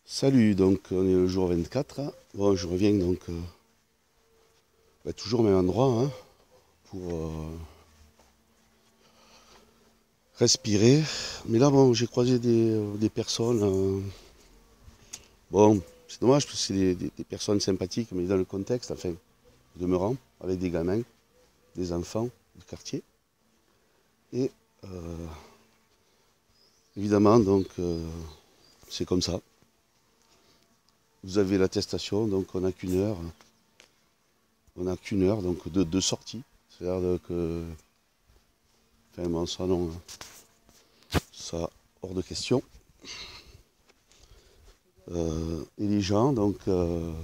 Salut, donc on est le jour 24. Bon, je reviens donc toujours au même endroit pour respirer. Mais là, bon, j'ai croisé des personnes. Bon, c'est dommage parce que c'est des personnes sympathiques, mais dans le contexte, enfin, demeurant, avec des gamins, des enfants du quartier. Et évidemment, donc, c'est comme ça. Vous avez l'attestation, donc on n'a qu'une heure. On n'a qu'une heure donc de sortie. C'est-à-dire que. Enfin bon, ça non. Ça hors de question. Et les gens, donc il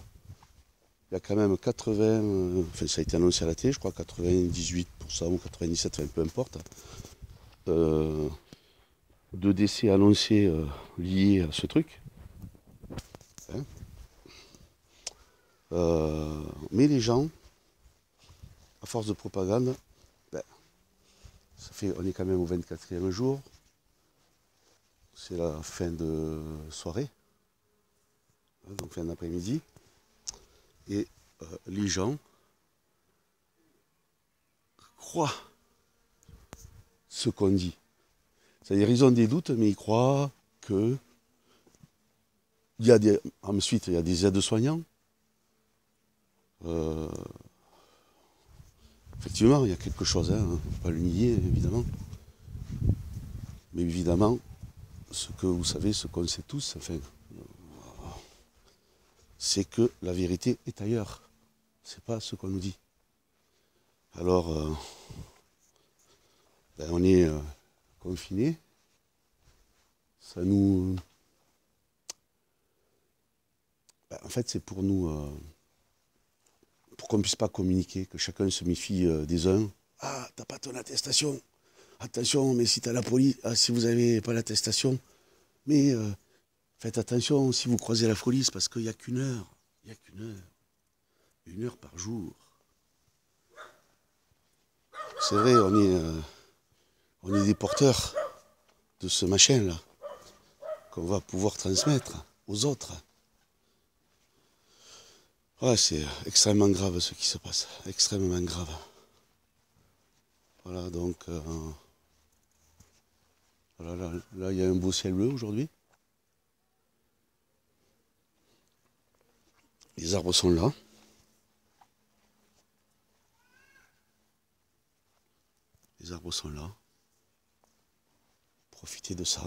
y a quand même 80, enfin ça a été annoncé à la télé, je crois 98% ou 97%, enfin peu importe, de décès annoncés liés à ce truc. Hein. Mais les gens, à force de propagande, on est quand même au 24e jour, c'est la fin de soirée, donc fin d'après-midi, et les gens croient ce qu'on dit. C'est-à-dire ils ont des doutes, mais ils croient que ensuite il y a des aides-soignants. Effectivement, il y a quelque chose, on ne peut pas le nier, évidemment. Mais évidemment, ce que vous savez, ce qu'on sait tous, enfin, c'est que la vérité est ailleurs. C'est pas ce qu'on nous dit. Alors, on est confinés. Ça nous... en fait, c'est pour nous... pour qu'on ne puisse pas communiquer, que chacun se méfie des uns. Ah, t'as pas ton attestation. Attention, mais si t'as la police, si vous n'avez pas l'attestation, mais faites attention si vous croisez la police, parce qu'il n'y a qu'une heure. Il n'y a qu'une heure. Une heure par jour. C'est vrai, on est des porteurs de ce machin-là, qu'on va pouvoir transmettre aux autres. Ouais, c'est extrêmement grave ce qui se passe, extrêmement grave. Voilà, donc, voilà, là, il y a un beau ciel bleu aujourd'hui. Les arbres sont là. Les arbres sont là. Profitez de ça.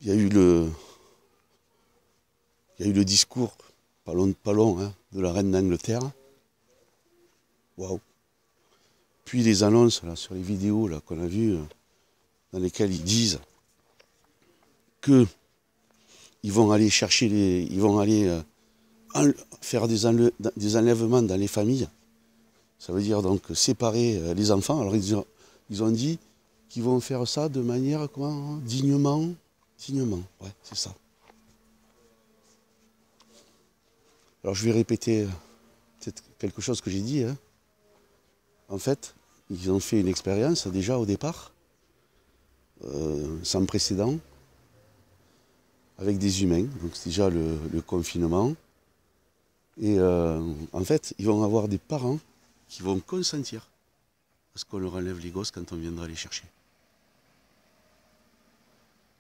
Il y a eu le discours, pas long, de la reine d'Angleterre. Waouh. Puis les annonces là, sur les vidéos là, qu'on a vues, dans lesquelles ils disent que ils vont aller chercher ils vont aller faire des enlèvements dans les familles. Ça veut dire donc séparer les enfants. Alors ils ont dit qu'ils vont faire ça de manière dignement. Dignement, ouais, c'est ça. Alors je vais répéter peut-être quelque chose que j'ai dit. En fait, ils ont fait une expérience déjà au départ, sans précédent, avec des humains. Donc c'est déjà le confinement. Et en fait, ils vont avoir des parents qui vont consentir à ce qu'on leur enlève les gosses quand on viendra les chercher.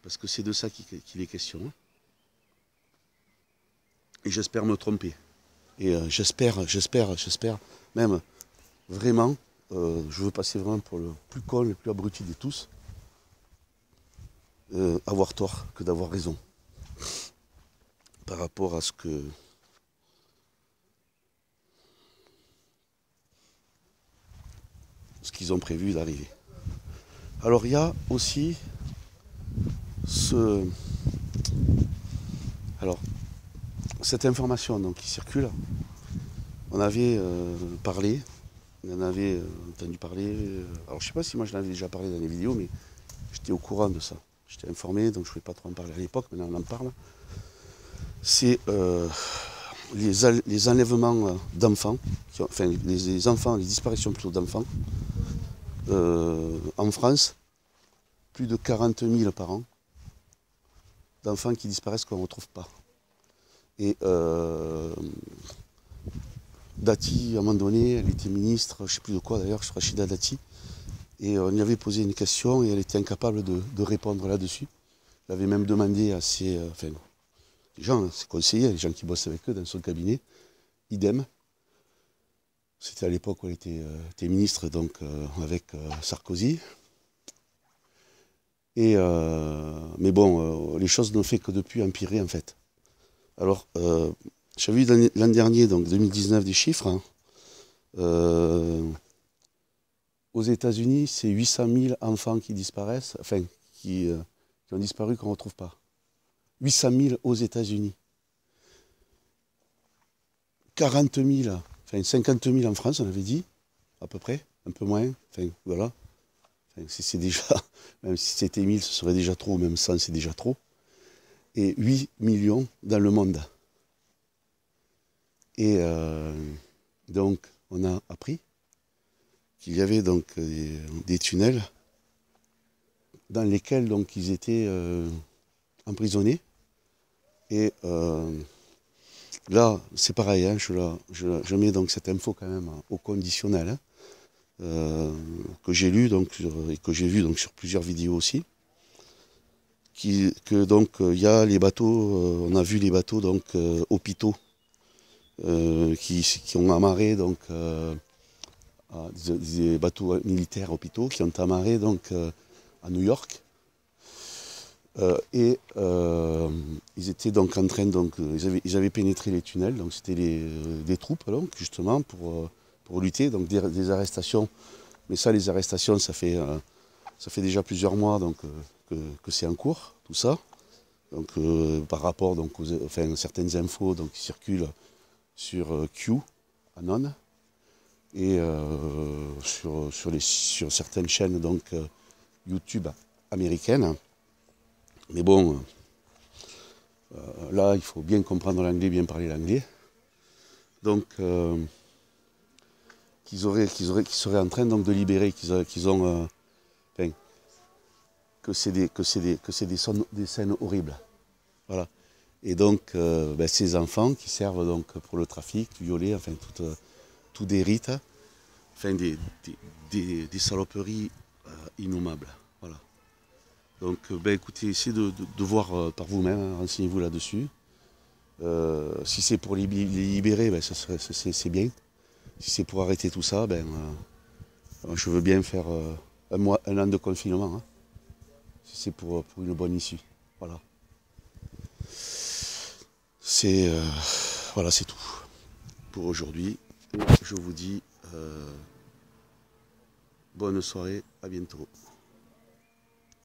Parce que c'est de ça qu'il est question. Et j'espère me tromper. Et j'espère, même vraiment, je veux passer vraiment pour le plus con, le plus abruti de tous, avoir tort que d'avoir raison. Par rapport à ce qu'ils ont prévu d'arriver. Alors il y a aussi cette information donc, qui circule. On avait parlé, on en avait entendu parler. Alors je ne sais pas si moi je l'avais déjà parlé dans les vidéos, mais j'étais au courant de ça. J'étais informé, donc je ne voulais pas trop en parler à l'époque, maintenant on en parle. C'est les enlèvements d'enfants, enfin les disparitions plutôt d'enfants en France plus de 40 000 par an d'enfants qui disparaissent qu'on ne retrouve pas. Et Dati, à un moment donné, elle était ministre, je ne sais plus de quoi d'ailleurs, Rachida Dati, et on lui avait posé une question et elle était incapable de répondre là-dessus. Elle avait même demandé à ses, les gens, ses conseillers, les gens qui bossent avec eux dans son cabinet, idem. C'était à l'époque où elle était ministre, donc avec Sarkozy. Et, mais bon, les choses n'ont fait que depuis empirer en fait. Alors, j'ai vu l'an dernier, donc 2019, des chiffres. Hein. Aux États-Unis, c'est 800 000 enfants qui disparaissent, enfin, qui ont disparu, qu'on ne retrouve pas. 800 000 aux États-Unis. 40 000, enfin 50 000 en France, on avait dit, à peu près, un peu moins, enfin voilà. Enfin, c'est déjà, même si c'était 1000, ce serait déjà trop, même 100, c'est déjà trop. Et 8 millions dans le monde. Et donc, on a appris qu'il y avait donc des tunnels dans lesquels donc ils étaient emprisonnés. Et là, c'est pareil, hein, je mets donc cette info quand même au conditionnel, hein, que j'ai lu donc et que j'ai vu donc sur plusieurs vidéos aussi. Que donc il y a les bateaux, on a vu les bateaux donc hôpitaux qui ont amarré donc des bateaux militaires hôpitaux qui ont amarré donc à New York. Et ils étaient donc en train, donc ils avaient pénétré les tunnels, donc c'était des troupes donc justement pour lutter, donc des arrestations. Mais ça, les arrestations, ça fait déjà plusieurs mois donc que c'est en cours, tout ça. Donc par rapport donc enfin certaines infos donc qui circulent sur Q, Anon, et sur certaines chaînes donc YouTube américaines. Mais bon, là, il faut bien comprendre l'anglais, bien parler l'anglais. Donc, qu'ils seraient en train donc de libérer, que c'est des scènes horribles. Voilà. Et donc, ces enfants qui servent donc pour le trafic, violer, enfin, tout des rites, enfin, des saloperies innommables. Voilà. Donc, écoutez, essayez de voir par vous-même, hein, renseignez-vous là-dessus. Si c'est pour les libérer, c'est bien. Si c'est pour arrêter tout ça, je veux bien faire un an de confinement. Hein, si c'est pour une bonne issue. Voilà. Voilà, c'est tout pour aujourd'hui. Je vous dis bonne soirée, à bientôt.